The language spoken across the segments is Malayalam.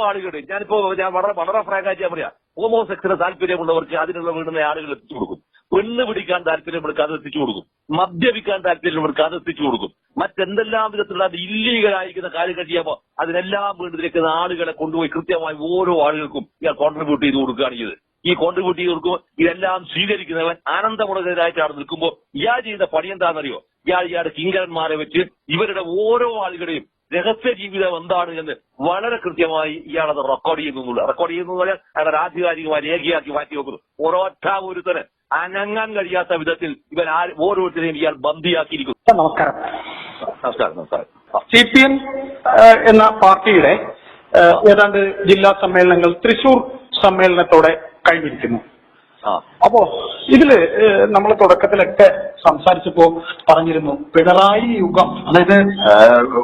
ആളുകളുടെയും ഞാൻ വളരെ ഫ്രാങ്കായിട്ട് ഞാൻ പറയാം, ഹോമോസെക്സിന് താല്പര്യമുള്ളവർക്ക് അതിനുള്ള വീടുന്ന ആളുകൾ എത്തിച്ചു കൊടുക്കും. പെണ്ണ് പിടിക്കാൻ താല്പര്യമുള്ളവർക്ക് അത് എത്തിച്ചു കൊടുക്കും. മദ്യപിക്കാൻ താല്പര്യമുള്ളവർക്ക് അത് എത്തിച്ചു കൊടുക്കും. മറ്റെന്തെല്ലാം വിധത്തിലുള്ള അത് ഇല്ലീഗലായിരിക്കുന്ന കാര്യങ്ങൾ ചെയ്യുമ്പോൾ അതിനെല്ലാം വീട്ടിലേക്ക് ആളുകളെ കൊണ്ടുപോയി കൃത്യമായി ഓരോ ആളുകൾക്കും ഇയാൾ കോൺട്രിബ്യൂട്ട് ചെയ്ത് കൊടുക്കുകയാണ് ചെയ്ത്. ഈ കോൺട്രിബ്യൂട്ട് ചെയ്ത് കൊടുക്കുമ്പോൾ ഇതെല്ലാം സ്വീകരിക്കുന്നവൻ ആനന്ദമുടകരായിട്ടാണ് നിൽക്കുമ്പോൾ ഇയാൾ ചെയ്ത പണി എന്താണെന്നറിയോ? ഇയാളുടെ കിങ്കരന്മാരെ വെച്ച് ഇവരുടെ ഓരോ ആളുകളുടെയും രഹസ്യ ജീവിതം എന്താണ് എന്ന് വളരെ കൃത്യമായി ഇയാളത് റെക്കോർഡ് ചെയ്യുന്നു. റെക്കോർഡ് ചെയ്യുന്നു പറഞ്ഞാൽ അയാളുടെ ആധികാരികമായി രേഖയാക്കി മാറ്റി വെക്കുന്നു. ഒരൊറ്റ ഒരുത്തന് അനങ്ങാൻ കഴിയാത്ത വിധത്തിൽ ഇവൻ ഓരോരുത്തരെയും ഇയാൾ ബന്ദിയാക്കിയിരിക്കുന്നു. നമസ്കാരം. നമസ്കാരം. CPM എന്ന പാർട്ടിയുടെ ഏതാണ്ട് ജില്ലാ സമ്മേളനങ്ങൾ തൃശൂർ സമ്മേളനത്തോടെ കഴിഞ്ഞിരിക്കുന്നു. അപ്പോ ഇതില് നമ്മൾ തുടക്കത്തിലൊക്കെ സംസാരിച്ചപ്പോ പറഞ്ഞിരുന്നു പിണറായി യുഗം, അതായത്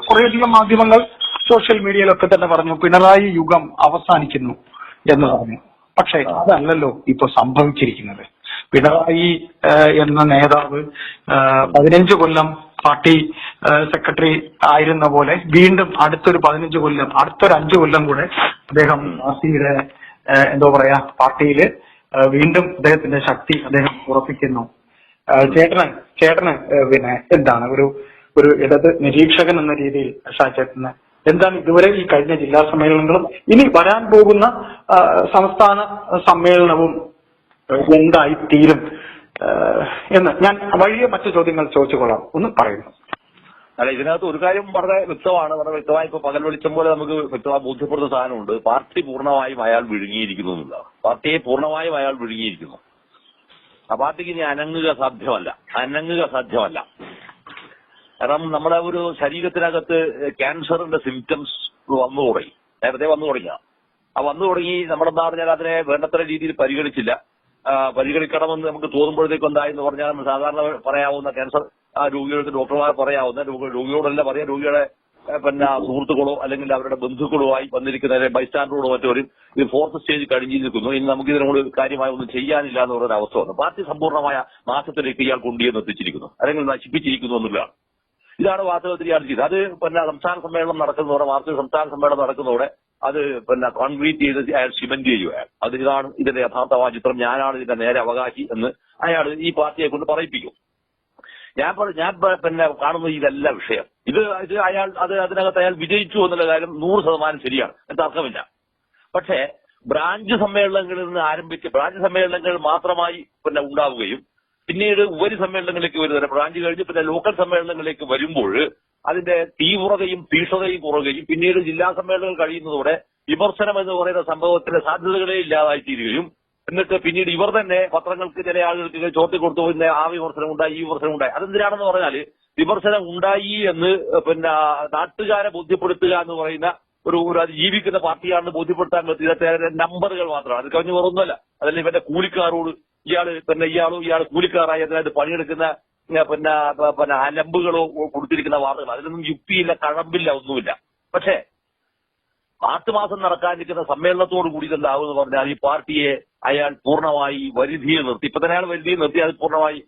കുറേയധികം മാധ്യമങ്ങൾ സോഷ്യൽ മീഡിയയിലൊക്കെ തന്നെ പറഞ്ഞു പിണറായി യുഗം അവസാനിക്കുന്നു എന്ന് പറഞ്ഞു. പക്ഷെ അതല്ലല്ലോ ഇപ്പൊ സംഭവിച്ചിരിക്കുന്നത്. പിണറായി എന്ന നേതാവ് 15 കൊല്ലം പാർട്ടി സെക്രട്ടറി ആയിരുന്ന പോലെ വീണ്ടും അടുത്തൊരു 15 കൊല്ലം, അടുത്തൊരു 5 കൊല്ലം കൂടെ അദ്ദേഹം പാർട്ടിയുടെ പാർട്ടിയില് വീണ്ടും അദ്ദേഹത്തിന്റെ ശക്തി അദ്ദേഹം ഉറപ്പിക്കുന്നു. ചേട്ടന് പിന്നെ എന്താണ് ഒരു ഇടത് നിരീക്ഷകൻ എന്ന രീതിയിൽ ഷാചേട്ടന് എന്താണ് ഇതുവരെ ഈ കഴിഞ്ഞ ജില്ലാ സമ്മേളനങ്ങളും ഇനി വരാൻ പോകുന്ന സംസ്ഥാന സമ്മേളനവും എന്തായി തീരും എന്ന് ഞാൻ വഴിയെ മറ്റു ചോദ്യങ്ങൾ ചോദിച്ചുകൊള്ളാം, ഒന്ന് പറയുന്നു. അല്ല, ഇതിനകത്ത് ഒരു കാര്യം വളരെ വ്യക്തമാണ്. വളരെ വ്യക്തമായി ഇപ്പൊ പകൽ വെളിച്ചം പോലെ നമുക്ക് വ്യക്തമായി ബോധ്യപ്പെടുന്ന സാധനമുണ്ട്. പാർട്ടി പൂർണ്ണമായും അയാൾ വിഴുങ്ങിയിരിക്കുന്നു എന്നുള്ളതാണ്. പാർട്ടിയെ പൂർണ്ണമായും അയാൾ വിഴുങ്ങിയിരിക്കുന്നു. ആ പാർട്ടിക്ക് ഇനി അനങ്ങുക സാധ്യമല്ല. കാരണം നമ്മുടെ ഒരു ശരീരത്തിനകത്ത് ക്യാൻസറിന്റെ സിംറ്റംസ് നേരത്തെ വന്നു തുടങ്ങിയ വന്നു തുടങ്ങി. നമ്മളെന്താ പറഞ്ഞാൽ അതിനെ വേണ്ടത്ര രീതിയിൽ പരിഗണിക്കണമെന്ന് നമുക്ക് തോന്നുമ്പോഴത്തേക്ക് എന്തായെന്ന് പറഞ്ഞാൽ സാധാരണ പറയാവുന്ന ക്യാൻസർ രോഗികൾക്ക് ഡോക്ടർമാർ പറയാവുന്ന രോഗിയോടല്ല പറയാം, രോഗിയുടെ പിന്നെ സുഹൃത്തുക്കളോ അല്ലെങ്കിൽ അവരുടെ ബന്ധുക്കളോ ആയി വന്നിരിക്കുന്ന ബൈസ്റ്റാൻഡറോടോ മറ്റവരും ഇത് 4th സ്റ്റേജ് കഴിഞ്ഞിരിക്കുന്നു, ഇനി നമുക്ക് ഇതിനോട് കാര്യമായി ഒന്നും ചെയ്യാനില്ല എന്ന് പറയുന്ന അവസ്ഥ വന്നു. പാർട്ടി സമ്പൂർണ്ണമായ നാശത്തിലേക്ക് ഇയാൾ കൊണ്ടുവന്ന് എത്തിച്ചിരിക്കുന്നു, അല്ലെങ്കിൽ നശിപ്പിച്ചിരിക്കുന്നു എന്നുള്ളതാണ്. ഇതാണ് വാസ്തവത്തിൽ ഇയാൾ ചെയ്തത്. അത് പിന്നെ സംസ്ഥാന സമ്മേളനം നടക്കുന്നതോടെ, മാർച്ച് സംസ്ഥാന സമ്മേളനം നടക്കുന്നതോടെ അത് പിന്നെ കോൺക്രീറ്റ് ചെയ്ത് അയാൾ സിമന്റ് ചെയ്യുകയാണ്. ഇതാണ് ഇതിന്റെ യഥാർത്ഥമായ ചിത്രം, ഞാനാണ് ഇതിന്റെ നേരെ അവകാശി എന്ന് അയാൾ ഈ പാർട്ടിയെ കൊണ്ട് പറയിപ്പിക്കും. ഞാൻ പിന്നെ കാണുന്നത് ഇതല്ല വിഷയം. ഇത് അതിനകത്ത് അയാൾ വിജയിച്ചു എന്നുള്ള കാര്യം 100% ശരിയാണ്, തർക്കമില്ല. പക്ഷേ ബ്രാഞ്ച് സമ്മേളനങ്ങളിൽ നിന്ന് ആരംഭിച്ച് ബ്രാഞ്ച് സമ്മേളനങ്ങൾ മാത്രമായി പിന്നെ ഉണ്ടാവുകയും പിന്നീട് ഉപരി സമ്മേളനങ്ങളിലേക്ക് വരുന്നത് ബ്രാഞ്ച് കഴിഞ്ഞ് പിന്നെ ലോക്കൽ സമ്മേളനങ്ങളിലേക്ക് വരുമ്പോൾ അതിന്റെ തീവ്രതയും തീഷ്ണതയും കുറയുകയും പിന്നീട് ജില്ലാ സമ്മേളനങ്ങൾ കഴിയുന്നതോടെ വിമർശനം എന്ന് പറയുന്ന സംഭവത്തിന്റെ സാധ്യതകളെ ഇല്ലാതായി തീരുകയും എന്നിട്ട് പിന്നീട് ഇവർ തന്നെ പത്രങ്ങൾക്ക് ചില ആളുകൾക്ക് ചോർത്തി കൊടുത്തു പിന്നെ ആ വിമർശനം ഉണ്ടായി, ഈ വിമർശനം ഉണ്ടായി. അതെന്തിനാണെന്ന് പറഞ്ഞാൽ വിമർശനം ഉണ്ടായി എന്ന് പിന്നെ നാട്ടുകാരെ ബോധ്യപ്പെടുത്തുക എന്ന് പറയുന്ന ഒരു അത് ജീവിക്കുന്ന പാർട്ടിയാണെന്ന് ബോധ്യപ്പെടുത്താൻ പറ്റിയ നമ്പറുകൾ മാത്രമാണ്. അത് കഴിഞ്ഞ് വേറൊന്നുമല്ല. അതല്ല ഇവന്റെ കൂലിക്കാരോട് ഇയാൾ കൂലിക്കാരായി അതിനകത്ത് പണിയെടുക്കുന്ന പിന്നെ അലമ്പുകളോ കൊടുത്തിരിക്കുന്ന വാർത്തകൾ, അതിലൊന്നും യുക്തിയില്ല, കഴമ്പില്ല, ഒന്നുമില്ല. പക്ഷേ മാർച്ച് മാസം നടക്കാനിരിക്കുന്ന സമ്മേളനത്തോടു കൂടി എന്താകുമെന്ന് പറഞ്ഞാൽ ഈ പാർട്ടിയെ അയാൾ പൂർണ്ണമായി വരുതിയിൽ നിർത്തി. ഇപ്പൊ തന്നെ അയാൾ വരുതിയിൽ നിർത്തി അത് പൂർണ്ണമായി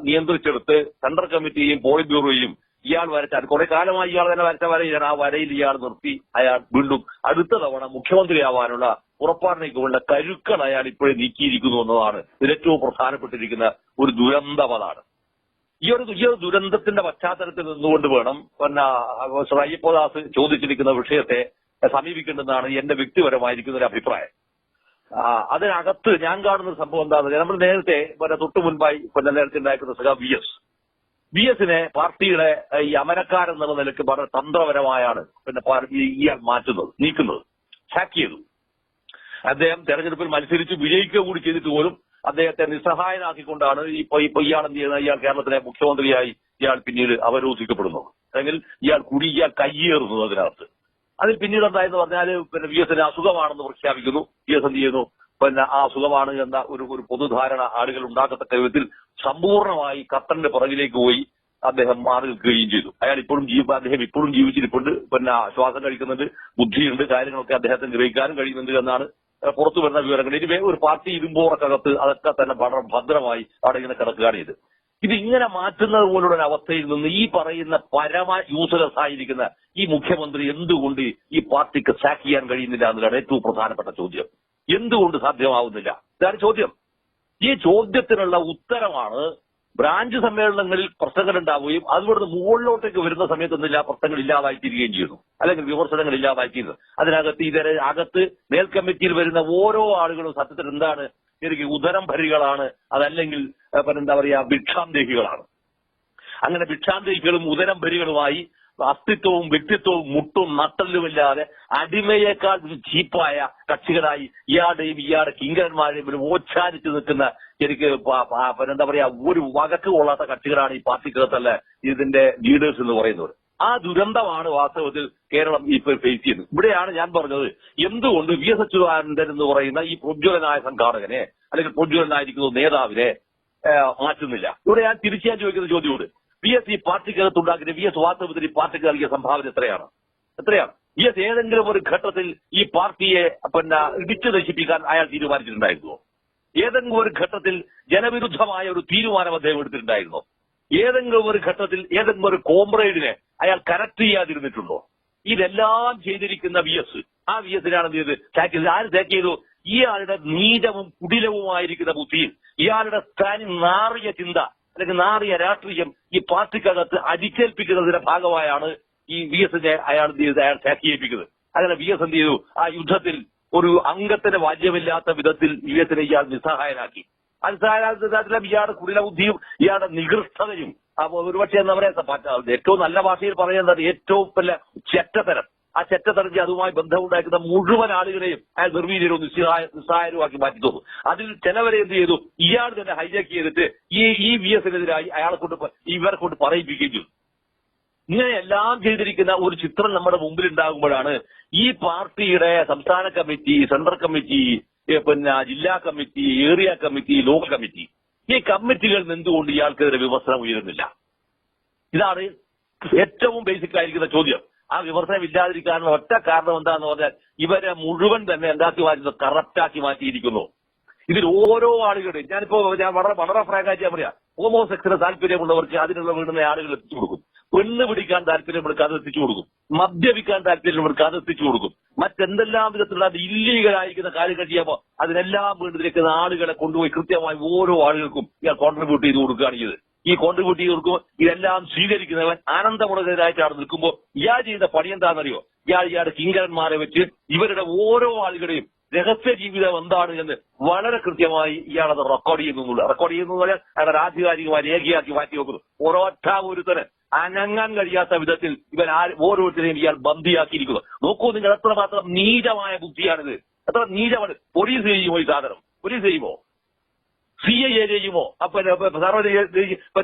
നിയന്ത്രിച്ചെടുത്ത് സെൻട്രൽ കമ്മിറ്റിയും പോളിറ്റ് ബ്യൂറോയും ഇയാൾ വരച്ച കുറെ കാലമായി ഇയാൾ തന്നെ വരച്ച വരയിലാണ്. ആ വരയിൽ ഇയാൾ നിർത്തി അയാൾ വീണ്ടും അടുത്ത തവണ മുഖ്യമന്ത്രിയാവാനുള്ള പുറപ്പാടിനേക്കുള്ള കരുക്കൾ അയാൾ ഇപ്പോഴേ നീക്കിയിരിക്കുന്നു എന്നതാണ് ഇതിലേറ്റവും പ്രധാനപ്പെട്ടിരിക്കുന്ന ഒരു ദുരന്തപതാണ്. ഈ ഒരു ദുരന്തത്തിന്റെ പശ്ചാത്തലത്തിൽ നിന്നുകൊണ്ട് വേണം പിന്നെ ശ്രീ അയ്യപ്പദാസ് ചോദിച്ചിരിക്കുന്ന വിഷയത്തെ സമീപിക്കേണ്ടതെന്നാണ് എന്റെ വ്യക്തിപരമായിരിക്കുന്ന ഒരു അഭിപ്രായം. അതിനകത്ത് ഞാൻ കാണുന്ന സംഭവം എന്താണെന്ന് നമ്മൾ നേരത്തെ തൊട്ടു മുൻപായി നേരത്തെ ഉണ്ടാക്കുന്ന VS-നെ പാർട്ടിയുടെ ഈ അമരക്കാരൻ എന്നുള്ള നിലയ്ക്ക് വളരെ തന്ത്രപരമായാണ് ഇയാൾ നീക്കുന്നത്, ഹാക്ക് ചെയ്തു. അദ്ദേഹം തെരഞ്ഞെടുപ്പിൽ മത്സരിച്ച് വിജയിക്കുക കൂടി ചെയ്തിട്ട് പോലും അദ്ദേഹത്തെ നിസ്സഹായനാക്കിക്കൊണ്ടാണ് ഇപ്പൊ ഇയാൾ എന്ത് ചെയ്യുന്നത്, ഇയാൾ കേരളത്തിലെ മുഖ്യമന്ത്രിയായി ഇയാൾ പിന്നീട് അവരോധിക്കപ്പെടുന്നത്, അല്ലെങ്കിൽ ഇയാൾ കയ്യേറുന്നത് അതിനകത്ത്. അതിൽ പിന്നീട് എന്തായെന്ന് പറഞ്ഞാൽ VS-ന് അസുഖമാണെന്ന് പ്രഖ്യാപിക്കുന്നു. VS എന്ത് ചെയ്യുന്നു, ആ അസുഖമാണ് എന്ന ഒരു പൊതുധാരണ ആളുകൾ ഉണ്ടാക്കത്തക്ക വിധത്തിൽ സമ്പൂർണ്ണമായി ഖത്തറിന്റെ പുറകിലേക്ക് പോയി അദ്ദേഹം മാറി നിൽക്കുകയും ചെയ്തു. അദ്ദേഹം ഇപ്പോഴും ജീവിച്ചിരിപ്പുണ്ട്, ശ്വാസം കഴിക്കുന്നുണ്ട്, ബുദ്ധിയുണ്ട്, കാര്യങ്ങളൊക്കെ അദ്ദേഹത്തിന് ഗ്രഹിക്കാനും കഴിയുന്നുണ്ട് എന്നാണ് പുറത്തു വരുന്ന വിവരങ്ങൾ. ഇനി ഒരു പാർട്ടി ഇരുമ്പോറക്കകത്ത് അതൊക്കെ തന്നെ വളരെ ഭദ്രമായി അവിടെ ഇങ്ങനെ കിടക്കുകയാണ് ഇത്. ഇത് ഇങ്ങനെ മാറ്റുന്നത് പോലുള്ള ഒരു അവസ്ഥയിൽ നിന്ന് ഈ പറയുന്ന പരമ യൂസ്ലെസ് ആയിരിക്കുന്ന ഈ മുഖ്യമന്ത്രി എന്തുകൊണ്ട് ഈ പാർട്ടിക്ക് സാക്ക് ചെയ്യാൻ കഴിയുന്നില്ല എന്നതാണ് ഏറ്റവും പ്രധാനപ്പെട്ട ചോദ്യം. എന്തുകൊണ്ട് സാധ്യമാവുന്നില്ല? ഇതാണ് ചോദ്യം. ഈ ചോദ്യത്തിനുള്ള ഉത്തരമാണ് ബ്രാഞ്ച് സമ്മേളനങ്ങളിൽ പ്രശ്നങ്ങൾ ഉണ്ടാവുകയും അതുകൊണ്ട് മുകളിലോട്ടേക്ക് വരുന്ന സമയത്തൊന്നും പ്രശ്നങ്ങൾ ഇല്ലാതായിത്തീരുകയും ചെയ്യുന്നു, അല്ലെങ്കിൽ വിമർശനങ്ങൾ ഇല്ലാതായിത്തീരുന്നു. അകത്ത് മേൽ കമ്മിറ്റിയിൽ വരുന്ന ഓരോ ആളുകളും സത്യത്തിൽ എന്താണ് ശരിക്കും ഉദരം ഭരികളാണ്, അതല്ലെങ്കിൽ എന്താ പറയാ ഭിക്ഷാന്തേഹികളാണ്. അങ്ങനെ ഭിക്ഷാന്തേഹികളും ഉദരം ഭരികളുമായി അസ്തിത്വവും വ്യക്തിത്വവും മുട്ടും നട്ടലുമില്ലാതെ അടിമയേക്കാൾ ചീപ്പായ കക്ഷികളായി ഇയാളുടെ കിങ്കരന്മാരെയും ഓച്ഛാനിച്ച് നിൽക്കുന്ന ശരിക്ക് എന്താ പറയാ ഒരു വകക്ക് കൊള്ളാത്ത കക്ഷികളാണ് ഈ പാർട്ടിക്കകത്തല്ല ഇതിന്റെ ലീഡേഴ്സ് എന്ന് പറയുന്നത്. ആ ദുരന്തമാണ് വാസ്തവത്തിൽ കേരളം ഇപ്പോൾ ഫേസ് ചെയ്യുന്നത്. ഇവിടെയാണ് ഞാൻ പറഞ്ഞത് എന്തുകൊണ്ട് വി എസ് അച്യുതാനന്ദൻ എന്ന് പറയുന്ന ഈ പ്രജ്വലനായ സംഘാടകനെ അല്ലെങ്കിൽ പ്രജ്വലനായിരിക്കുന്ന നേതാവിനെ മാറ്റുന്നില്ല. ഇവിടെ ഞാൻ തിരിച്ചാൻ ചോദിക്കുന്ന ചോദ്യമുണ്ട്. വി എസ് ഈ പാർട്ടിക്കകത്തുണ്ടാക്കിയ വി എസ് വാസ്തവത്തിൽ ഈ പാർട്ടിക്ക് നൽകിയ സംഭാവന എത്രയാണ്? വി എസ് ഏതെങ്കിലും ഒരു ഘട്ടത്തിൽ ഈ പാർട്ടിയെ ഇടിച്ചു നശിപ്പിക്കാൻ അയാൾ തീരുമാനിച്ചിട്ടുണ്ടായിരുന്നോ? ഏതെങ്കിലും ഒരു ഘട്ടത്തിൽ ജനവിരുദ്ധമായ ഒരു തീരുമാനം അദ്ദേഹം എടുത്തിട്ടുണ്ടായിരുന്നോ? ഏതെങ്കിലും ഒരു ഘട്ടത്തിൽ ഏതെങ്കിലും ഒരു കോംറേഡിനെ അയാൾ കറക്റ്റ് ചെയ്യാതിരുന്നിട്ടുണ്ടോ? ഇതെല്ലാം ചെയ്തിരിക്കുന്ന വി എസ്, ആ വി എസിനാണ് എന്ത് ചെയ്ത് ചാക്ക് ചെയ്തത്? ആര് ചാക്ക് ചെയ്തു? ഇയാളുടെ നീചവും കുടിലവുമായിരിക്കുന്ന ബുദ്ധിയിൽ ഇയാളുടെ നാറിയ ചിന്ത അല്ലെങ്കിൽ നാറിയ രാഷ്ട്രീയം ഈ പാർട്ടിക്കകത്ത് അടിച്ചേൽപ്പിക്കുന്നതിന്റെ ഭാഗമായാണ് ഈ വി എസിനെ അയാൾ ചാക്ക് ചെയ്യിപ്പിക്കുന്നത്. അങ്ങനെ വി എസ് എന്ത് ചെയ്തു? ആ യുദ്ധത്തിൽ ഒരു അംഗത്തിന് വാല്യമില്ലാത്ത വിധത്തിൽ വി എസിനെ ഇയാൾ നിസ്സഹായനാക്കി. ഇയാളുടെ കുടിലബുദ്ധിയും ഇയാളുടെ നികൃഷ്ടതയും ഒരുപക്ഷെ എന്താ പറയാ ഏറ്റവും നല്ല ഭാഷയിൽ പറയുന്നത് ഏറ്റവും വല്ല ചെറ്റത്തരം, ആ ചെറ്റത്തരഞ്ഞ് അതുമായി ബന്ധമുണ്ടാക്കുന്ന മുഴുവൻ ആളുകളെയും അയാൾ നിർവീര്യവും നിസ്സഹായരുമാക്കി മാറ്റി തോന്നും. അതിൽ ചിലവരെ എന്ത് ചെയ്തു? ഇയാൾ തന്നെ ഹൈജാക്ക് ചെയ്തിട്ട് ഈ വി എസിനെതിരായി ഇവരെ കൊണ്ട് പറയിപ്പിക്കുകയും ചെയ്തു. ഇങ്ങനെയെല്ലാം ചെയ്തിരിക്കുന്ന ഒരു ചിത്രം നമ്മുടെ മുമ്പിൽ ഉണ്ടാകുമ്പോഴാണ് ഈ പാർട്ടിയുടെ സംസ്ഥാന കമ്മിറ്റി, സെൻട്രൽ കമ്മിറ്റി, ജില്ലാ committee, area committee, local committee, ഈ കമ്മിറ്റികളിൽ എന്തുകൊണ്ട് ഇയാൾക്കെതിരെ വിമർശനം ഉയരുന്നില്ല? ഇതാണ് ഏറ്റവും ബേസിക് ആയിരിക്കുന്ന ചോദ്യം. ആ വിമർശനം ഇല്ലാതിരിക്കാനുള്ള ഒറ്റ കാരണം എന്താന്ന് പറഞ്ഞാൽ ഇവരെ മുഴുവൻ തന്നെ എന്താക്കി മാറ്റുന്നത്? കറപ്റ്റാക്കി മാറ്റിയിരിക്കുന്നു. ഇതിൽ ഓരോ ആളുകളുടെയും ഞാൻ വളരെ ഫ്രാങ്കായിട്ട് പറയാം, ഹോമോസെക്സിന് താല്പര്യമുള്ളവർക്ക് അതിനുള്ള വീടുന്ന ആളുകൾ എത്തിച്ചു കൊടുക്കും. പെണ്ണ് പിടിക്കാൻ താല്പര്യമുള്ളവർക്ക് അത് എത്തിച്ചു കൊടുക്കും. മദ്യപിക്കാൻ താല്പര്യമുള്ളവർക്ക് അത് എത്തിച്ചു കൊടുക്കും. മറ്റെന്തെല്ലാം വിധത്തിലുള്ള ഇല്ലീഗലായിരിക്കുന്ന കാര്യങ്ങൾ ചെയ്യുമ്പോൾ അതിനെല്ലാം വീട്ടിലിരിക്കുന്ന ആളുകളെ കൊണ്ടുപോയി കൃത്യമായി ഓരോ ആളുകൾക്കും ഇയാൾ കോൺട്രിബ്യൂട്ട് ചെയ്ത് കൊടുക്കുകയാണ് ചെയ്ത്. ഈ കോൺട്രിബ്യൂട്ട് ചെയ്ത് കൊടുക്കുമ്പോൾ ഇതെല്ലാം സ്വീകരിക്കുന്നവൻ ആനന്ദമുടകരായിട്ടാണ് നിൽക്കുമ്പോൾ ഇയാൾ ചെയ്യുന്ന പണി എന്താണെന്നറിയോ? ഇയാളുടെ കിങ്കരന്മാരെ വെച്ച് ഇവരുടെ ഓരോ ആളുകളെയും രഹസ്യ ജീവിതം എന്താണ് എന്ന് വളരെ കൃത്യമായി ഇയാളത് റെക്കോർഡ് ചെയ്യുന്നു. റെക്കോർഡ് ചെയ്യുന്നു പറഞ്ഞാൽ അയാളുടെ ആധികാരികമായി രേഖയാക്കി മാറ്റി വെക്കുന്നു. ഒരൊറ്റ ഒരുത്തന് അനങ്ങാൻ കഴിയാത്ത വിധത്തിൽ ഇവൻ ഓരോരുത്തരെയും ഇയാൾ ബന്ദിയാക്കിയിരിക്കുന്നു. നോക്കൂ നിങ്ങൾ, എത്രമാത്രം നീചമായ ബുദ്ധിയാണിത്, എത്ര നീചമാണ്. പോലീസ് ചെയ്യുമോ ഈ സാധനം? പോലീസ് ചെയ്യുമോ? CIA ചെയ്യുമോ?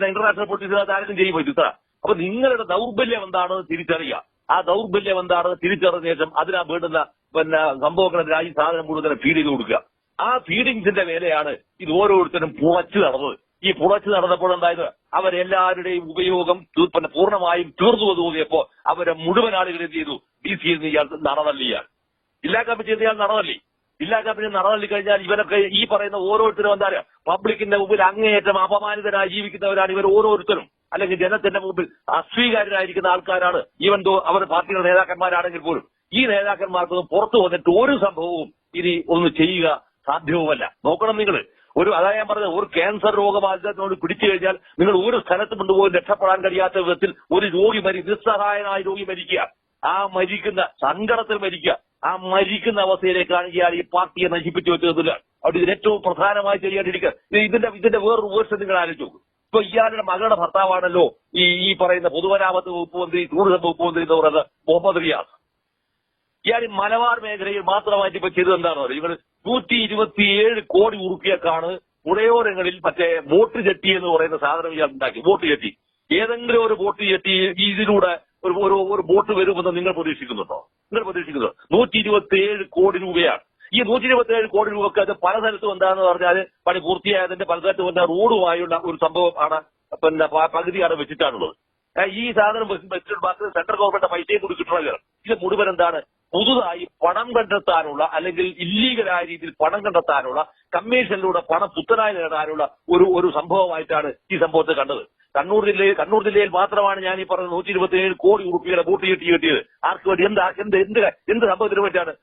ഇന്റർനാഷണൽ പോലീസിനകത്ത് ആരെങ്കിലും ചെയ്യുമോ ഇത്ര? അപ്പൊ നിങ്ങളുടെ ദൗർബല്യം എന്താണെന്ന് തിരിച്ചറിയുക. ആ ദൗർബല്യം എന്താണെന്ന് തിരിച്ചറിഞ്ഞ ശേഷം അതിനാ വേണ്ടുന്ന സംഭവങ്ങളെതിരായി സാധനം മുഴുവൻ ഫീഡ് ചെയ്ത് കൊടുക്കുക. ആ ഫീഡിങ്സിന്റെ വേലയാണ് ഇത് ഓരോരുത്തരും പുളച്ചു നടന്നത്. ഈ പുളച്ചു നടന്നപ്പോൾ എന്തായത്? അവരെല്ലാവരുടെയും ഉപയോഗം പൂർണ്ണമായും തീർന്നു തോന്നിയപ്പോ അവരെ മുഴുവൻ ആളുകൾ എന്ത് ചെയ്തു? DC ഇയാൾ നടന്നല്ലിയാൽ, ജില്ലാ കമ്മിറ്റി ഇയാൾ നടന്നല്ലി. ജില്ലാ കമ്മിറ്റി നടന്നല്ലി കഴിഞ്ഞാൽ ഇവരൊക്കെ ഈ പറയുന്ന ഓരോരുത്തരും എന്താ പറയാ പബ്ലിക്കിന്റെ മുമ്പിൽ അങ്ങേയറ്റം അപമാനിതരായി ജീവിക്കുന്നവരാണ് ഇവർ ഓരോരുത്തരും. അല്ലെങ്കിൽ ജനത്തിന്റെ മുമ്പിൽ അസ്വീകാര്യരായിരിക്കുന്ന ആൾക്കാരാണ്. ഈവൻ ദോ അവർ പാർട്ടിയുടെ നേതാക്കന്മാരാണെങ്കിൽ പോലും ഈ നേതാക്കന്മാർക്ക് പുറത്തു വന്നിട്ട് ഒരു സംഭവവും ഇനി ഒന്ന് ചെയ്യുക സാധ്യവുമല്ല. നോക്കണം നിങ്ങൾ, അതായത് ഞാൻ പറഞ്ഞത്, ഒരു ക്യാൻസർ രോഗബാധിതനോട് പിടിച്ചു കഴിഞ്ഞാൽ നിങ്ങൾ ഒരു സ്ഥലത്ത് കൊണ്ടുപോയി രക്ഷപ്പെടാൻ കഴിയാത്ത വിധത്തിൽ ഒരു രോഗി നിസ്സഹായനായ രോഗി മരിക്കുക, ആ മരിക്കുന്ന സങ്കടത്തിൽ മരിക്കുക, ആ മരിക്കുന്ന അവസ്ഥയിലേക്കാണ് ഇയാൾ ഈ പാർട്ടിയെ നശിപ്പിച്ചു വെച്ചതില്ല. അവിടെ ഇതിന് ഏറ്റവും പ്രധാനമായി ചെയ്യാണ്ടിരിക്കുക. ഇതിന്റെ വേറൊരു വേർഷൻ നിങ്ങൾ ആലോചിച്ചു നോക്കും. ഇപ്പൊ ഇയാളുടെ മകളുടെ ഭർത്താവാണല്ലോ ഈ പറയുന്ന പൊതുമരാമത്ത് വകുപ്പ് മന്ത്രി, ടൂറിസം വകുപ്പ് മന്ത്രി എന്ന് പറയുന്നത് മുഹമ്മദ് റിയാസ്. ഇയാൾ മലബാർ മേഖലയിൽ മാത്രമായിട്ട് ഇപ്പൊ ചെയ്തത് എന്താണെന്ന് പറയുക, ഇവർ 127 കോടി ഉറുപ്പിയക്കാണ് പുഴയോരങ്ങളിൽ മറ്റേ ബോട്ട് ജെട്ടി എന്ന് പറയുന്ന സാധനം ഇയാൾ ഉണ്ടാക്കി. ബോട്ട് ജെട്ടി, ഏതെങ്കിലും ഒരു ബോട്ട് ജെട്ടി ഇതിലൂടെ ഒരു ബോട്ട് വരുമെന്ന് നിങ്ങൾ പ്രതീക്ഷിക്കുന്നുണ്ടോ? 127 കോടി രൂപയാണ്. ഈ 127 കോടി രൂപക്ക് അത് പല സ്ഥലത്തും എന്താണെന്ന് പറഞ്ഞാൽ പണി പൂർത്തിയായതിന്റെ പല സ്ഥലത്തും റോഡുമായുള്ള ഒരു സംഭവം ആണ്, പകുതിയാണ് വെച്ചിട്ടാണുള്ളത്. ഈ സാധനം ബസ്സിൽ സെൻട്രൽ ഗവൺമെന്റ് പൈസയും കൂടി കിട്ടണത്. ഇത് മുഴുവൻ എന്താണ്? പുതുതായി പണം കണ്ടെത്താനുള്ള അല്ലെങ്കിൽ ഇല്ലീഗലായ രീതിയിൽ പണം കണ്ടെത്താനുള്ള കമ്മീഷനിലൂടെ പണം പുത്തനായി നേടാനുള്ള ഒരു സംഭവമായിട്ടാണ് ഈ സംഭവത്തെ കണ്ടത്. കണ്ണൂർ ജില്ലയിൽ മാത്രമാണ് ഞാൻ ഈ പറഞ്ഞ 127 കോടി രൂപയുടെ ബൂട്ട് കിട്ടിയത്. ആർക്ക് വേണ്ടി? എന്ത് സംഭവത്തിന് വേണ്ടിയാണ്?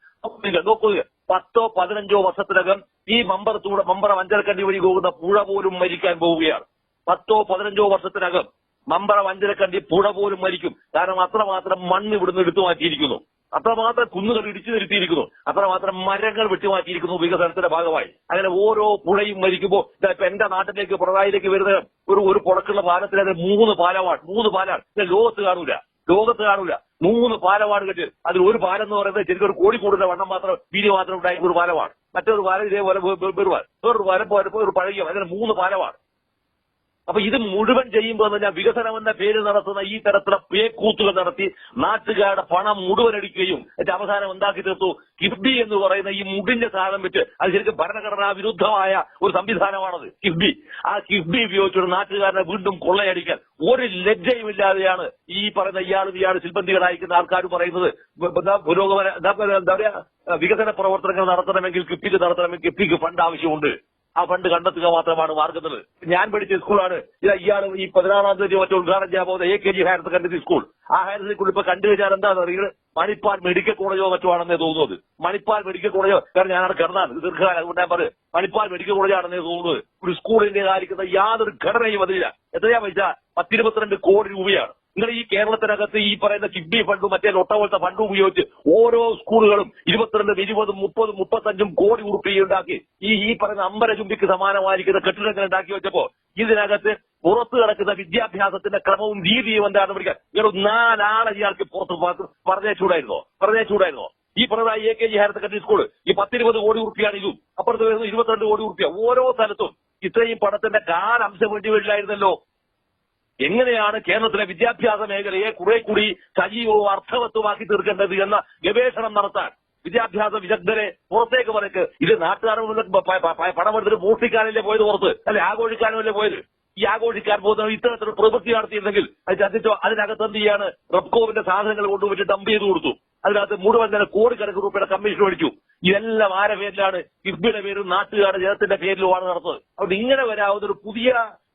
നോക്കുക, 10-15 വർഷത്തിനകം ഈ മമ്പറ വഞ്ചരക്കണ്ടി വഴി പോകുന്ന പുഴ പോലും മരിക്കാൻ പോവുകയാണ്. 10-15 വർഷത്തിനകം മമ്പറ വഞ്ചരക്കണ്ടി പുഴ പോലും മരിക്കും. കാരണം അത്രമാത്രം മണ്ണ് ഇവിടുന്ന് എടുത്തു മാറ്റിയിരിക്കുന്നു, അത്രമാത്രം കുന്നുകൾ ഇടിച്ചു നിരത്തിയിരിക്കുന്നു, അത്രമാത്രം മരങ്ങൾ വെട്ടിമാറ്റിയിരിക്കുന്നു വികസനത്തിന്റെ ഭാഗമായി. അങ്ങനെ ഓരോ പുഴയും മരിക്കുമ്പോൾ ഇപ്പൊ എന്റെ നാട്ടിലേക്ക് പിണറായിലേക്ക് വരുന്ന ഒരു പുഴക്കുള്ള പാലത്തിലെ 3 പാലാണ്. ലോകത്ത് കാണൂല 3 പാലമാണ് കെട്ടി. അതിൽ ഒരു പാലം എന്ന് പറയുന്നത് ശരിക്കും ഒരു കോഴിക്കോടിന്റെ വണ്ണം മാത്രം വീതി മാത്രം ഉണ്ടായിരുന്ന ഒരു പാലമാണ്. മറ്റൊരു പാലം ഇതേപോലെ വേറൊരു പാലം ഒരു പഴകിയ, അങ്ങനെ 3 പാലമാണ്. അപ്പൊ ഇത് മുഴുവൻ ചെയ്യുമ്പോൾ ഞാൻ വികസനം എന്ന പേര് നടത്തുന്ന ഈ തരത്തിലുള്ള പേക്കൂത്തുകൾ നടത്തി നാട്ടുകാരുടെ പണം മുഴുവൻ അടിക്കുകയും എന്നിട്ട് അവസാനം ഉണ്ടാക്കി തീർത്തു കിഫ്ബി എന്ന് പറയുന്ന ഈ മുടിഞ്ഞ സാധനം വെച്ച്. അത് ശരിക്കും ഭരണഘടനാ വിരുദ്ധമായ ഒരു സംവിധാനമാണത് കിഫ്ബി. ആ കിഫ്ബി ഉപയോഗിച്ചുകൊണ്ട് നാട്ടുകാരനെ വീണ്ടും കൊള്ളയടിക്കാൻ ഒരു ലജ്ജയുമില്ലാതെയാണ് ഈ പറയുന്ന ഇയാൾ സിൽബന്ധികളായിരിക്കുന്ന ആൾക്കാർ പറയുന്നത്. പുരോഗമന എന്താ പറയാ, വികസന പ്രവർത്തനങ്ങൾ നടത്തണമെങ്കിൽ കിഫ്ബിക്ക് ഫണ്ട് ആവശ്യമുണ്ട്. ആ ഫണ്ട് കണ്ടെത്തുക മാത്രമാണ് മാർഗത്തിൽ. ഞാൻ പഠിച്ച സ്കൂളാണ് ഇയാൾ ഈ 16-ാം തീയതി മറ്റേ ഉദ്ഘാടനം ചെയ്യാൻ പോകുന്ന AKG ഹയർ സെക്കൻഡറി സ്കൂൾ. ആ ഹയർ സെക്കൻഡറി സ്കൂൾ ഇപ്പൊ കണ്ടു കഴിഞ്ഞാൽ എന്താണെന്ന് അറിയുന്നത്, മണിപ്പാൽ മെഡിക്കൽ കോളേജോ മറ്റോ ആണെന്നേ തോന്നുന്നത്. മണിപ്പാൽ മെഡിക്കൽ കോളേജോ, കാരണം ഞാനവിടെ കിടന്നാണ് ദീർഘകാലം, അതുകൊണ്ട് ഞാൻ പറയും മണിപ്പാൽ മെഡിക്കൽ കോളേജ് ആണെന്നേ തോന്നുന്നത്. ഒരു സ്കൂളിന്റെ കാര്യക്കുന്ന യാതൊരു ഘടനയും അതില്ല. എത്രയാ പൈസ? 10-22 കോടി രൂപയാണ്. നിങ്ങൾ ഈ കേരളത്തിനകത്ത് ഈ പറയുന്ന കിഫ്ബി ഫണ്ടും മറ്റേ ലൊട്ട പോലത്തെ ഫണ്ടും ഉപയോഗിച്ച് ഓരോ സ്കൂളുകളും 22, 20, 30, 35 കോടി രൂപ ഉണ്ടാക്കി ഈ പറയുന്ന അമ്പര ചുംബിക്ക് സമാനമായിരിക്കുന്ന കെട്ടിടങ്ങൾ ഉണ്ടാക്കി വെച്ചപ്പോ ഇതിനകത്ത് പുറത്തു കിടക്കുന്ന വിദ്യാഭ്യാസത്തിന്റെ ക്രമവും രീതിയും എന്താണെന്ന് പഠിക്കാൻ ഇയാൾ 4 ആളെ ഇയാൾക്ക് പുറത്ത് പറഞ്ഞേച്ചൂടായിരുന്നോ? ഈ പറഞ്ഞ AKG ഹയർ സെക്കൻഡറി സ്കൂൾ ഈ 10-20 കോടി രൂപയാണ് ഇതും. അപ്പുറത്ത് വരുന്നത് 22 കോടി രൂപ. ഓരോ സ്ഥലത്തും ഇത്രയും പണത്തിന്റെ കാലംശം വേണ്ടിയില്ലായിരുന്നല്ലോ. എങ്ങനെയാണ് കേരളത്തിലെ വിദ്യാഭ്യാസ മേഖലയെ കുറെ കൂടി സജീവവും അർത്ഥവത്വമാക്കി തീർക്കേണ്ടത് എന്ന ഗവേഷണം നടത്താൻ വിദ്യാഭ്യാസ വിദഗ്ധരെ പുറത്തേക്ക് പറയ്ക്ക്. ഇത് നാട്ടുകാരുടെ പണമെടുത്തിട്ട് മോഷ്ടിക്കാനല്ലേ പോയത് പുറത്ത്, അല്ലെ ആഘോഷിക്കാനല്ലേ പോയത്? ഈ ആഘോഷിക്കാൻ പോകുന്ന ഇത്തരത്തിലുള്ള പ്രവൃത്തി നടത്തിയിരുന്നെങ്കിൽ അത് ചർച്ചിച്ചോ. അതിനകത്ത് എന്ത് ചെയ്യാണ്? റബ്കോവിന്റെ സാധനങ്ങൾ കൊണ്ടുപോയിട്ട് ഡംപ് ചെയ്ത് കൊടുത്തു. അതിനകത്ത് മുഴുവൻ തന്നെ കോടിക്കണക്കിന് രൂപയുടെ കമ്മീഷൻ മേടിച്ചു. ഇതെല്ലാം ആരുടെ പേരിലാണ്? കിഫ്ബിയുടെ പേരും നാട്ടുകാരുടെ ജനത്തിന്റെ പേരിലുമാണ് നടത്തുന്നത്. അതുകൊണ്ട് ഇങ്ങനെ വരാവുന്ന ഒരു പുതിയ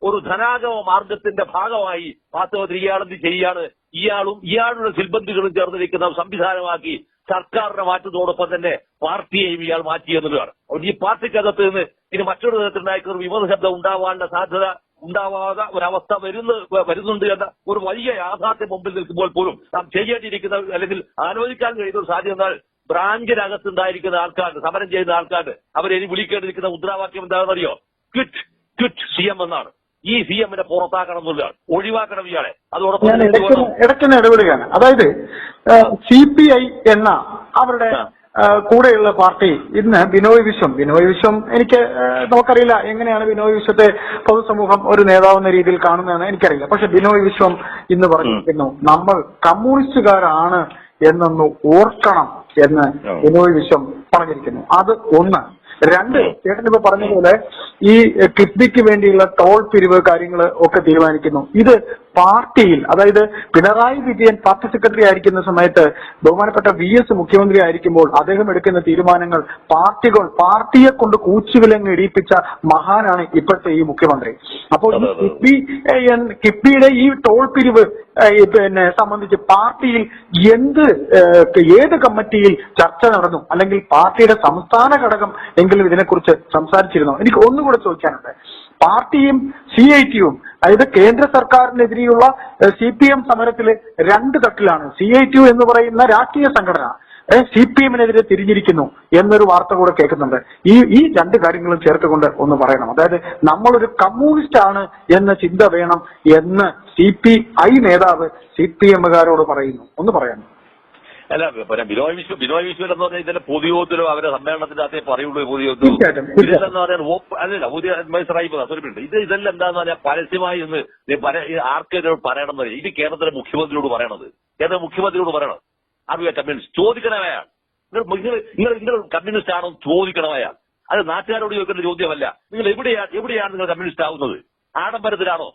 ഒരു ധനാഗമ മാർഗത്തിന്റെ ഭാഗമായി വാസ്തവത്തിൽ ഇയാളെന്ത് ചെയ്യാണ്? ഇയാളുടെ സിൽബന്ധികളും ചേർന്നിരിക്കുന്ന സംവിധാനമാക്കി സർക്കാരിനെ മാറ്റുന്നതോടൊപ്പം തന്നെ പാർട്ടിയെയും ഇയാൾ മാറ്റിയെന്നുള്ളതാണ്. അതുകൊണ്ട് ഈ പാർട്ടിക്കകത്ത് നിന്ന് ഇനി മറ്റൊരു തരത്തിലുണ്ടായിരിക്കുന്ന ഒരു വിമത ശബ്ദം ഉണ്ടാവാനുള്ള സാധ്യത ഉണ്ടാവാതെ ഒരവസ്ഥ വരുന്നുണ്ട് എന്ന ഒരു വലിയ യാഥാർത്ഥ്യം മുമ്പിൽ നിൽക്കുമ്പോൾ പോലും നാം ചെയ്യേണ്ടിയിരിക്കുന്ന അല്ലെങ്കിൽ ആലോചിക്കാൻ കഴിയുന്ന ഒരു സാധ്യത എന്നാൽ ബ്രാഞ്ചിനകത്തുണ്ടായിരിക്കുന്ന ആൾക്കാർ, സമരം ചെയ്യുന്ന ആൾക്കാർ അവരെ വിളിക്കേണ്ടിയിരിക്കുന്ന മുദ്രാവാക്യം എന്താണെന്നറിയോ? ക്വിറ്റ് CM എന്നാണ്. ഈ CM-നെ പുറത്താക്കണം എന്നുള്ളതാണ്, ഒഴിവാക്കണം ഇയാളെ. അതോടൊപ്പം ഇടയ്ക്കൊന്ന് ഇടപെടുകയാണ്. അതായത് CPI എന്ന അവരുടെ കൂടെയുള്ള പാർട്ടി ഇന്ന് ബിനോയ് വിശ്വം എനിക്ക് നമുക്കറിയില്ല എങ്ങനെയാണ് ബിനോയ് വിശ്വത്തെ പൊതുസമൂഹം ഒരു നേതാവെന്ന രീതിയിൽ കാണുന്നതെന്ന് എനിക്കറിയില്ല. പക്ഷെ ബിനോയ് വിശ്വം ഇന്ന് പറഞ്ഞിരിക്കുന്നു, നമ്മൾ കമ്മ്യൂണിസ്റ്റുകാരാണ് എന്നൊന്ന് ഓർക്കണം എന്ന് ബിനോയ് വിശ്വം പറഞ്ഞിരിക്കുന്നു. അത് ഒന്ന്. 2, ചേട്ടൻ ഇപ്പൊ പറഞ്ഞതുപോലെ ഈ കിഫ്ബിക്ക് വേണ്ടിയുള്ള ടോൾ പിരിവ് കാര്യങ്ങൾ ഒക്കെ തീരുമാനിക്കുന്നു. ഇത് പാർട്ടിയിൽ, അതായത് പിണറായി വിജയൻ പാർട്ടി സെക്രട്ടറി ആയിരിക്കുന്ന സമയത്ത് ബഹുമാനപ്പെട്ട VS മുഖ്യമന്ത്രി ആയിരിക്കുമ്പോൾ അദ്ദേഹം എടുക്കുന്ന തീരുമാനങ്ങൾ പാർട്ടിയെ കൊണ്ട് കൂച്ചുവിലങ്ങ് ഇടിയിപ്പിച്ച മഹാനാണ് ഇപ്പോഴത്തെ ഈ മുഖ്യമന്ത്രി. അപ്പോൾ കിഫ്ബിയുടെ ഈ ടോൾ പിരിവ് സംബന്ധിച്ച് പാർട്ടിയിൽ ഏത് കമ്മിറ്റിയിൽ ചർച്ച നടന്നു, അല്ലെങ്കിൽ പാർട്ടിയുടെ സംസ്ഥാന ഘടകം എങ്കിലും ഇതിനെക്കുറിച്ച് സംസാരിച്ചിരുന്നോ? എനിക്ക് ഒന്നുകൂടെ ചോദിക്കാനുണ്ട്. പാർട്ടിയും CITUവും, അതായത് കേന്ദ്ര സർക്കാരിനെതിരെയുള്ള CPM സമരത്തില് 2 തട്ടിലാണ്. CITU എന്ന് പറയുന്ന രാഷ്ട്രീയ സംഘടന CPM-നെതിരെ തിരിഞ്ഞിരിക്കുന്നു എന്നൊരു വാർത്ത കൂടെ കേൾക്കുന്നുണ്ട്. ഈ 2 കാര്യങ്ങളും ചേർത്തുകൊണ്ട് ഒന്ന് പറയണം. അതായത് നമ്മളൊരു കമ്മ്യൂണിസ്റ്റ് ആണ് എന്ന ചിന്ത വേണം എന്ന് CPI നേതാവ് CPM-കാരോട് പറയുന്നു. ഒന്ന് പറയാമോ? അല്ല, പിന്നെ ബിനോയ് വിശ്വൻ എന്ന് പറഞ്ഞാൽ ഇതിന്റെ പൊതുയോഗത്തിലോ അവരുടെ സമ്മേളനത്തിന്റെ അകത്തേ പറയുള്ളൂ. പൊതുയോഗത്തിലോ ഇതെന്ന് പറഞ്ഞാൽ അല്ലല്ല പുതിയ അഡ്വൈസറായി ഇതെല്ലാം എന്താന്ന് പറഞ്ഞാൽ പരസ്യമായി ഇന്ന് ആർക്കെതിരെ പറയണം എന്ന്. ഇത് കേരളത്തിലെ മുഖ്യമന്ത്രിയോട് പറയണത്, അറിയാം കമ്മ്യൂണിസ്റ്റ് ചോദിക്കണമയാൾ. നിങ്ങൾ കമ്മ്യൂണിസ്റ്റ് ആണോ ചോദിക്കണമയാൾ. അത് നാട്ടുകാരോട് ചോദിക്കേണ്ട ചോദ്യമല്ല. നിങ്ങൾ എവിടെയാണ് നിങ്ങൾ കമ്മ്യൂണിസ്റ്റ് ആവുന്നത്? ആഡംബരത്തിലാണോ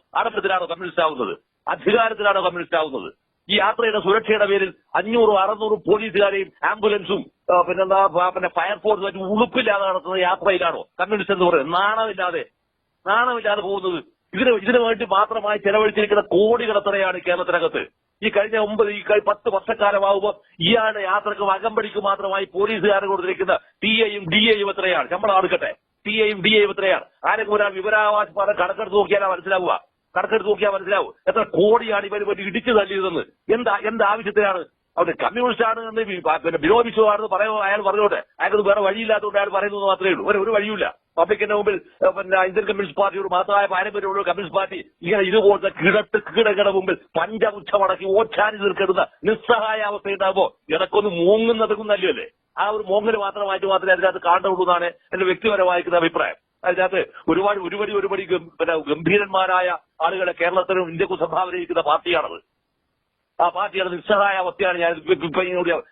കമ്മ്യൂണിസ്റ്റ് ആവുന്നത്? അധികാരത്തിലാണ് കമ്മ്യൂണിസ്റ്റ് ആവുന്നത്. ഈ യാത്രയുടെ സുരക്ഷയുടെ പേരിൽ 500-600 പോലീസുകാരെയും ആംബുലൻസും പിന്നെ ഫയർഫോഴ്സും മറ്റും ഉളുപ്പില്ലാതെ നടത്തുന്ന യാത്രയിലാണോ കമ്മ്യൂണിസ്റ്റ് എന്ന് പറയുന്നത്? നാണമില്ലാതെ പോകുന്നത്. ഇതിനു വേണ്ടി മാത്രമായി ചെലവഴിച്ചിരിക്കുന്ന കോടികൾ എത്രയാണ് കേരളത്തിനകത്ത്? ഈ കഴിഞ്ഞ 10 വർഷക്കാലമാകുമ്പോൾ ഇയാളുടെ യാത്രക്ക് അകമ്പടിക്ക് മാത്രമായി പോലീസുകാരെ കൊടുത്തിരിക്കുന്ന ടിഎയും ഡിഎയും എത്രയാണ്? ശമ്പളം അടുക്കട്ടെ, ടിഎയും ഡിഎയും എത്രയാണ്? ആരെങ്കിലും ഒരാൾ വിവരാവകാശ പാഠം കണക്കെടുത്ത് നോക്കിയാലാ മനസ്സിലാവുക. മനസ്സിലാവും എത്ര കോടിയാണ് ഇവർ വേണ്ടി ഇടിച്ചു തള്ളിയതെന്ന്. എന്താവശ്യത്തിനാണ്? അവിടെ കമ്മ്യൂണിസ്റ്റ് ആണ് എന്ന് പിന്നെ വിരോധിച്ചതാണെന്ന് പറയുമ്പോൾ അയാൾ പറഞ്ഞോട്ടെ. അയാൾക്ക് വേറെ വഴിയില്ലാത്തതുകൊണ്ട് അയാൾ പറയുന്നത് മാത്രമേ ഉള്ളൂ. ഒരു വഴിയില്ല. പബ്ലിക്കിന്റെ മുമ്പിൽ പിന്നെ ഇന്ത്യൻ കമ്മ്യൂണിസ്റ്റ് പാർട്ടിയോട് മാത്രമായ പാരമ്പര്യമുള്ള കമ്മ്യൂണിസ്റ്റ് പാർട്ടി ഇങ്ങനെ ഇതുപോലത്തെ കീടങ്ങളുടെ മുമ്പിൽ പഞ്ചമുച്ചമടക്കി ഓച്ചാനി തീർക്കെടുന്ന നിസ്സഹായ അവസ്ഥയുണ്ടാകുമ്പോൾ ഇടക്കൊന്ന് മൂങ്ങുന്നതും നല്ലല്ലേ? ആ ഒരു മൂങ്ങല് മാത്രമേ അതിനകത്ത് കാണുള്ളൂ എന്നാണ് എന്റെ വ്യക്തിപരമായിരിക്കുന്ന അഭിപ്രായം. അതിനകത്ത് ഒരുപടി പിന്നെ ഗംഭീരന്മാരായ ആളുകളെ കേരളത്തിനും ഇന്ത്യക്കും സംഭാവന ചെയ്യുന്ന പാർട്ടിയാണത്. ആ പാർട്ടിയുടെ നിസ്സഹായ അവസ്ഥയാണ്.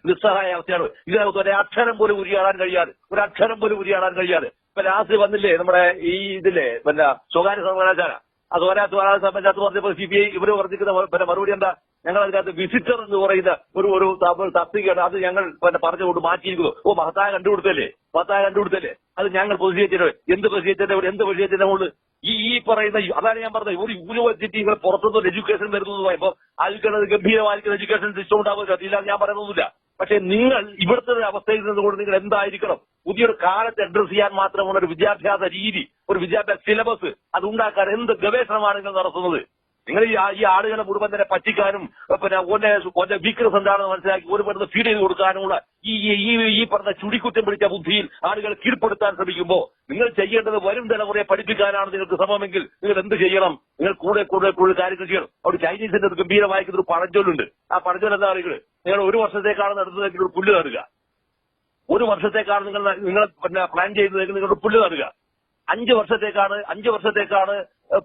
നിസ്സഹായ അവസ്ഥയാണ്. ഇതിനകത്ത് ഒരക്ഷരം പോലും ഉരിയാടാൻ കഴിയാതെ ഇപ്പൊ ലാസ്റ്റ് വന്നില്ലേ നമ്മുടെ ഈ ഇതില്ലേ പിന്നെ സ്വകാര്യ സർവകലാശാല. ആ സ്വകാര്യ സംബന്ധിച്ച് പറഞ്ഞപ്പോൾ CPI ഇവര് പറഞ്ഞിരിക്കുന്ന പിന്നെ മറുപടി എന്താ? ഞങ്ങൾ അതിനകത്ത് വിസിറ്റർ എന്ന് പറയുന്ന ഒരു തസ്തികയാണ്, അത് ഞങ്ങൾ പിന്നെ പറഞ്ഞുകൊണ്ട് മാറ്റിയിരിക്കുന്നു. മഹത്തായ കണ്ടുപിടുത്തല്ലേ? അത് ഞങ്ങൾ പ്രസിദ്ധീകരിച്ചത് എന്ത് പ്രസിദ്ധീകരിച്ചതിന്റെ മുകളിൽ ഈ പറയുന്ന അതാണ് ഞാൻ പറഞ്ഞത്. ഒരു യൂണിവേഴ്സിറ്റികൾ പുറത്തുനിന്ന് എഡ്യൂക്കേഷൻ വരുന്നത് പറയുമ്പോൾ അതിൽ ഗംഭീരമായിരിക്കുന്ന എഡ്യൂക്കേഷൻ സിസ്റ്റം ഉണ്ടാവുക ഇല്ല ഞാൻ പറയുന്നൊന്നുമില്ല. പക്ഷെ നിങ്ങൾ ഇവിടുത്തെ ഒരു അവസ്ഥയിൽ നിന്നുകൊണ്ട് നിങ്ങൾ എന്തായിരിക്കണം? പുതിയൊരു കാലത്ത് അഡ്രസ് ചെയ്യാൻ മാത്രമുള്ള ഒരു വിദ്യാഭ്യാസ രീതി, ഒരു വിദ്യാഭ്യാസ സിലബസ് അതുണ്ടാക്കാൻ എന്ത് ഗവേഷണമാണ് നിങ്ങൾ നടത്തുന്നത്? നിങ്ങൾ ഈ ആളുകളെ മുഴുവൻ തന്നെ പറ്റിക്കാനും പിന്നെ ഓന്റെ വീക്ക്നെസ് എന്താണെന്ന് മനസ്സിലാക്കി ഒരു പെടുന്ന ഫീഡ് ചെയ്ത് കൊടുക്കാനുമുള്ള ഈ പറഞ്ഞ ചുടിക്കുറ്റം പിടിച്ച ബുദ്ധിയിൽ ആളുകളെ കീഴ്പ്പെടുത്താൻ ശ്രമിക്കുമ്പോൾ നിങ്ങൾ ചെയ്യേണ്ടത് വരും തലമുറയെ പഠിപ്പിക്കാനാണ് നിങ്ങൾക്ക് ശ്രമമെങ്കിൽ നിങ്ങൾ എന്ത് ചെയ്യണം? നിങ്ങൾ കൂടെ കാര്യങ്ങൾ ചെയ്യണം. അവിടെ ചൈനീസിന്റെ ഒരു ഗംഭീരമായിരിക്കുന്ന ഒരു പഴഞ്ചൊല്ലുണ്ട്. ആ പഴഞ്ചൊല്ല് എന്താ പറയുക? നിങ്ങൾ 1 വർഷത്തേക്കാണ് നടത്തുന്നതെങ്കിൽ ഒരു പുല്ല് നടുക. 1 വർഷത്തേക്കാണ് നിങ്ങൾ പിന്നെ പ്ലാൻ ചെയ്യുന്നതെങ്കിൽ നിങ്ങളുടെ പുല്ല് നടുക. 5 വർഷത്തേക്കാണ്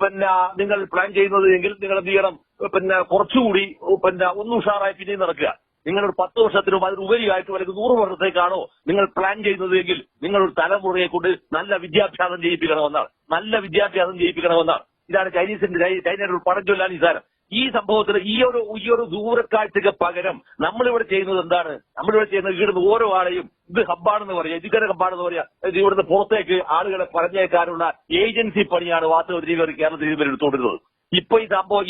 പിന്നെ നിങ്ങൾ പ്ലാൻ ചെയ്യുന്നത് എങ്കിൽ നിങ്ങൾ എന്ത് ചെയ്യണം? പിന്നെ കുറച്ചുകൂടി പിന്നെ ഒന്ന് ഉഷാറായി പിന്നെയും നടക്കുക. നിങ്ങളൊരു 10 വർഷത്തിനും അതിനുപരിയായിട്ടും അല്ലെങ്കിൽ 100 വർഷത്തേക്കാണോ നിങ്ങൾ പ്ലാൻ ചെയ്യുന്നത് എങ്കിൽ നിങ്ങളൊരു തലമുറയെ കൊണ്ട് നല്ല വിദ്യാഭ്യാസം ചെയ്യിപ്പിക്കണമെന്നാണ്. ഇതാണ് ചൈനയുടെ ഒരു പഴഞ്ചൊല്ലാണ് ഈ സാധനം. ഈ സംഭവത്തിൽ ഈ ഒരു ദൂരക്കാഴ്ചക്ക് പകരം നമ്മളിവിടെ ചെയ്യുന്നത് എന്താണ്? ഇവിടുന്ന് ഓരോ ആളെയും ഇത് ഹബ്ബാണെന്ന് പറയാം, ഇതിക്കര ഹബ്ബാണെന്ന് പറയാം. ഇവിടുന്ന് പുറത്തേക്ക് ആളുകളെ പറഞ്ഞേക്കാനുള്ള ഏജൻസി പണിയാണ് വാസ്തവത്തിൽ ഇവർ കേരളത്തിൽ ഇവർ എടുത്തുകൊണ്ടിരുന്നത്. ഇപ്പൊ ഈ സംഭവം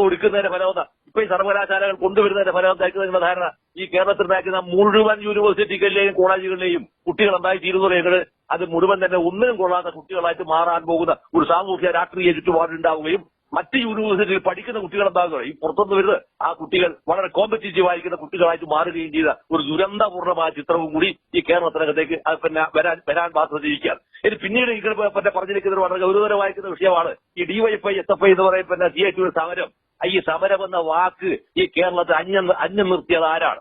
എടുക്കുന്നതിന്റെ ഫലം, ഇപ്പൊ ഈ സർവകലാശാലകൾ കൊണ്ടുവരുന്നതിന്റെ ഫലം എന്തായിരിക്കുന്ന ധാരണ? ഈ കേരളത്തിൽ ഉണ്ടാക്കുന്ന മുഴുവൻ യൂണിവേഴ്സിറ്റികളിലെയും കോളേജുകളിലെയും കുട്ടികൾ എന്തായി തീരുന്നവരെങ്കിൽ അത് മുഴുവൻ തന്നെ ഒന്നിനും കൊള്ളാത്ത കുട്ടികളായിട്ട് മാറാൻ പോകുന്ന ഒരു സാമൂഹ്യ രാഷ്ട്രീയ ചുറ്റുപാടുണ്ടാവുകയും മറ്റ് യൂണിവേഴ്സിറ്റിയിൽ പഠിക്കുന്ന കുട്ടികൾ എന്താകുക ഈ പുറത്തുനിന്ന് വരുന്നത് ആ കുട്ടികൾ വളരെ കോമ്പറ്റീറ്റീവ് ആയിരിക്കുന്ന കുട്ടികളായിട്ട് മാറുകയും ചെയ്ത ഒരു ദുരന്തപൂർണമായ ചിത്രവും കൂടി ഈ കേരളത്തിനകത്തേക്ക് പിന്നെ വരാൻ സാധ്യതയിരിക്കുകയാണ്. ഇനി പിന്നീട് പിന്നെ പറഞ്ഞിരിക്കുന്ന വളരെ ഗൗരവതരമായിരിക്കുന്ന വിഷയമാണ് ഈ DYFI SFI എന്ന് പറയുന്ന CIT സമരം. ഈ സമരം എന്ന വാക്ക് ഈ കേരളത്തിൽ അന്യം നിർത്തിയത് ആരാണ്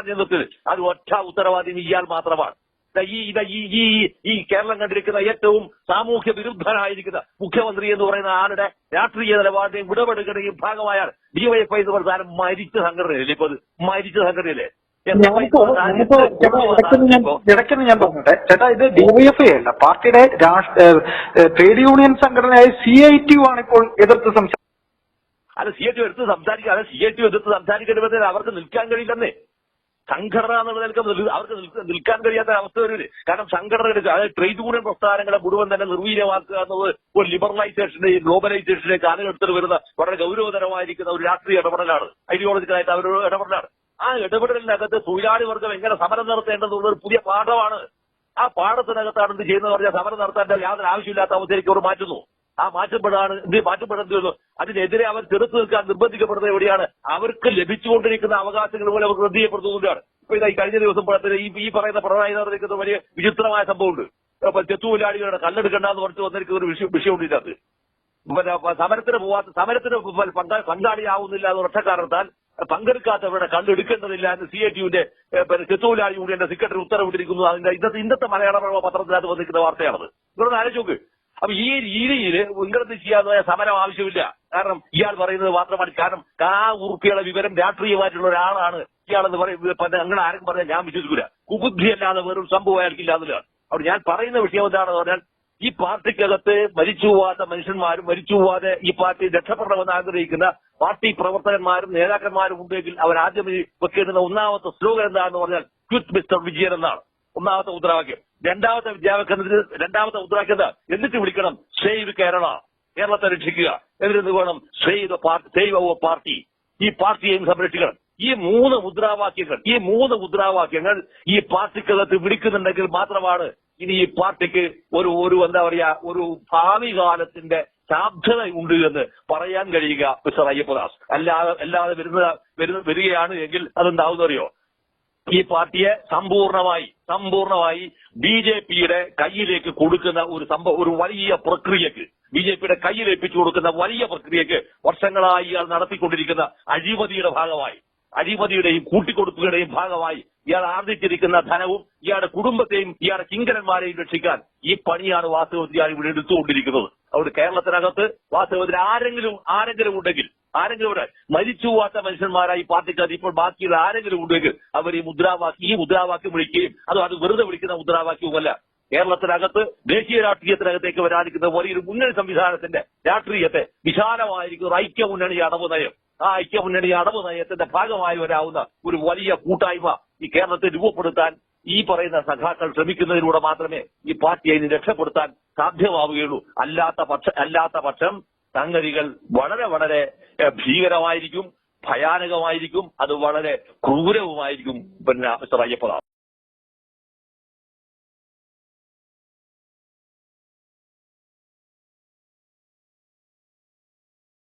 അന്യം നിർത്തിയത്? അത് ഒറ്റ ഉത്തരവാദി ഇയാൾ മാത്രമാണ്. ഈ കേരളം കണ്ടിരിക്കുന്ന ഏറ്റവും സാമൂഹ്യ വിരുദ്ധനായിരിക്കുന്ന മുഖ്യമന്ത്രി എന്ന് പറയുന്ന ആളുടെ രാഷ്ട്രീയ നിലപാടിന്റെയും വിടപെടുകയുടെയും ഭാഗമായാൽ DYFI എന്ന് പറഞ്ഞ സാധനം മരിച്ച സംഘടനയല്ലേ? ഇപ്പൊ മരിച്ച സംഘടനയല്ലേ? ഇടയ്ക്കെന്ന് ഞാൻ പറഞ്ഞോട്ടെ ചേട്ടാ, ഇത് DYFI അല്ല, പാർട്ടിയുടെ ട്രേഡ് യൂണിയൻ സംഘടനയായ CITU ആണ് ഇപ്പോൾ എതിർത്ത് സംസാരിക്കുന്നത്. അല്ല, CITU എതിർത്ത് സംസാരിക്കേണ്ടത് അവർക്ക് നിൽക്കാൻ കഴിയില്ലെന്നേ. സംഘടന എന്നുള്ള അവർക്ക് നിൽക്കാൻ കഴിയാത്ത അവസ്ഥ വരില്ലേ? കാരണം സംഘടനകൾ, അതായത് ട്രേഡ് യൂണിയൻ പ്രസ്ഥാനങ്ങളെ മുഴുവൻ തന്നെ നിർവീര്യമാക്കുക എന്നത് ഒരു ലിബറലൈസേഷന്റെയും ഗ്ലോബലൈസേഷന്റെയും കാലഘട്ടത്തിൽ വരുന്ന വളരെ ഗൗരവതരമായിരിക്കുന്ന ഒരു രാഷ്ട്രീയ ഇടപെടലാണ്. ഐഡിയോളജിക്കലായിട്ട് അവരുടെ ഇടപെടലാണ്. ആ ഇടപെടലിനകത്ത് തൊഴിലാളി വർഗം എങ്ങനെ സമരം നടത്തേണ്ടതെന്നുള്ള ഒരു പുതിയ പാഠമാണ്. ആ പാഠത്തിനകത്താണ് എന്ത് ചെയ്യുന്നത് പറഞ്ഞാൽ സമരം നടത്താൻ യാതൊരു ആവശ്യമില്ലാത്ത അവസ്ഥയിലേക്ക് അവർ മാറ്റുന്നു. ആ മാറ്റപ്പെടുന്നത് അതിനെതിരെ അവർ ചെറുത്ത് നിൽക്കാൻ നിർബന്ധിക്കപ്പെടുന്നത് എവിടെയാണ്? അവർക്ക് ലഭിച്ചുകൊണ്ടിരിക്കുന്ന അവകാശങ്ങൾ പോലെ അവർക്ക് റദ്ദ് ചെയ്യപ്പെടുന്നതുകൊണ്ടാണ്. ഇപ്പൊ ഇതായി കഴിഞ്ഞ ദിവസം ഈ പറയുന്ന പിണറായി നടന്നിരിക്കുന്ന വലിയ വിചിത്രമായ സംഭവമുണ്ട്. ചെത്തുതൊഴിലാളികളുടെ കല്ലെടുക്കണ്ടെന്ന് പറഞ്ഞു വന്നിരിക്കുന്ന ഒരു വിഷയമുണ്ട് ഇതിനകത്ത്. സമരത്തിന് പങ്കാളിയാവുന്നില്ല എന്ന ഒറ്റ കാരണത്താൽ പങ്കെടുക്കാത്തവരുടെ കണ്ടെടുക്കേണ്ടതില്ല എന്ന് CITUവിന്റെ ചെത്തുതൊഴിലാളി യൂണിയന്റെ സെക്രട്ടറി ഉത്തരവിട്ടിരിക്കുന്നു. അതിന്റെ ഇന്നത്തെ മലയാള പത്രത്തിനകത്ത് വന്നിരിക്കുന്ന വാർത്തയാണത്. ഇവരൊന്ന് ആലോചിച്ച് നോക്ക്. അപ്പൊ ഈ രീതിയിൽ ഇങ്ങനത്തെ ചെയ്യാതെ സമരം ആവശ്യമില്ല. കാരണം ഇയാൾ പറയുന്നത് മാത്രമാണ്. കാരണം ഉറുപ്പിയുടെ വിവരം രാഷ്ട്രീയമായിട്ടുള്ള ഒരാളാണ് ഇയാളെന്ന് പറയുന്നത്. അങ്ങനെ ആരും പറഞ്ഞാൽ ഞാൻ വിശ്വസിക്കൂല. കുബുദ്ധിയല്ലാതെ വെറും സംഭവം അയാൾക്കില്ലാന്നതാണ്. അവിടെ ഞാൻ പറയുന്ന വിഷയം എന്താണെന്ന് പറഞ്ഞാൽ ഈ പാർട്ടിക്കകത്ത് മരിച്ചു പോവാത്ത മനുഷ്യന്മാരും മരിച്ചു പോവാതെ ഈ പാർട്ടി രക്ഷപ്പെടണമെന്ന് ആഗ്രഹിക്കുന്ന പാർട്ടി പ്രവർത്തകന്മാരും നേതാക്കന്മാരും ഉണ്ടെങ്കിൽ അവരാദ്യം വെക്കേണ്ടുന്ന ഒന്നാമത്തെ സ്ലോഗൻ എന്താണെന്ന് പറഞ്ഞാൽ ക്വിറ്റ് മിസ്റ്റർ വിജയൻ എന്നാണ് ഒന്നാമത്തെ മുദ്രാവാക്യം. രണ്ടാമത്തെ മുദ്രാവാക്യം എന്താ? എന്നിട്ട് വിളിക്കണം സേവ് കേരള, കേരളത്തെ രക്ഷിക്കുക. എന്നിട്ട് വേണം സേവ് അവർ പാർട്ടി, ഈ പാർട്ടിയെയും സംരക്ഷിക്കണം. ഈ മൂന്ന് മുദ്രാവാക്യങ്ങൾ ഈ പാർട്ടിക്കകത്ത് വിളിക്കുന്നുണ്ടെങ്കിൽ മാത്രമാണ് ഇനി ഈ പാർട്ടിക്ക് ഒരു എന്താ പറയാ ഒരു ഭാവി കാലത്തിന്റെ സാധ്യത ഉണ്ട് എന്ന് പറയാൻ കഴിയുക മിസ്റ്റർ അയ്യപ്പദാസ്. അല്ലാതെ വരികയാണ് എങ്കിൽ അതെന്താവുന്നറിയോ? ഈ പാർട്ടിയെ സമ്പൂർണമായി ബിജെപിയുടെ കയ്യിലേക്ക് കൊടുക്കുന്ന ഒരു വലിയ പ്രക്രിയക്ക്, ബിജെപിയുടെ കയ്യിൽ ഏൽപ്പിച്ചു കൊടുക്കുന്ന വലിയ പ്രക്രിയക്ക് വർഷങ്ങളായി ഇയാൾ നടത്തിക്കൊണ്ടിരിക്കുന്ന അഴിമതിയുടെയും കൂട്ടിക്കൊടുപ്പുകളുടെയും ഭാഗമായി ഇയാൾ ആർജിച്ചിരിക്കുന്ന ധനവും ഇയാളുടെ കുടുംബത്തെയും ഇയാളുടെ കിങ്കരന്മാരെയും രക്ഷിക്കാൻ ഈ പണിയാണ് വാസ്തവത്തിൽ ഇയാൾ ഇവിടെ എടുത്തുകൊണ്ടിരിക്കുന്നത്. അതുകൊണ്ട് കേരളത്തിനകത്ത് വാസ്തവത്തിൽ ആരെങ്കിലും ഉണ്ടെങ്കിൽ മരിച്ചു പോവാത്ത മനുഷ്യന്മാരായി പാർട്ടിക്കകത്ത് ഇപ്പോൾ ബാക്കിയുള്ള ആരെങ്കിലും ഉണ്ടെങ്കിൽ അവർ ഈ മുദ്രാവാക്യം വിളിക്കുകയും അത് വെറുതെ വിളിക്കുന്ന മുദ്രാവാക്യവുമല്ല. കേരളത്തിനകത്ത് ദേശീയ രാഷ്ട്രീയത്തിനകത്തേക്ക് വരാനിരിക്കുന്ന വലിയൊരു മുന്നണി സംവിധാനത്തിന്റെ രാഷ്ട്രീയത്തെ വിശാലമായിരിക്കുന്ന ഐക്യമുന്നണി അടവ് നയം, ആ ഐക്യമുന്നണി അടവ് നയത്തിന്റെ ഭാഗമായി വരാവുന്ന ഒരു വലിയ കൂട്ടായ്മ ഈ കേരളത്തെ രൂപപ്പെടുത്താൻ ഈ പറയുന്ന സഖാക്കൾ ശ്രമിക്കുന്നതിലൂടെ മാത്രമേ ഈ പാർട്ടിയെ ഇനി രക്ഷപ്പെടുത്താൻ സാധ്യമാവുകയുള്ളൂ. അല്ലാത്ത പക്ഷം സംഗതികൾ വളരെ വളരെ ഭീകരമായിരിക്കും, ഭയാനകമായിരിക്കും, അത് വളരെ ക്രൂരവുമായിരിക്കും. മിസ്റ്റർ അയ്യപ്പദാസ്.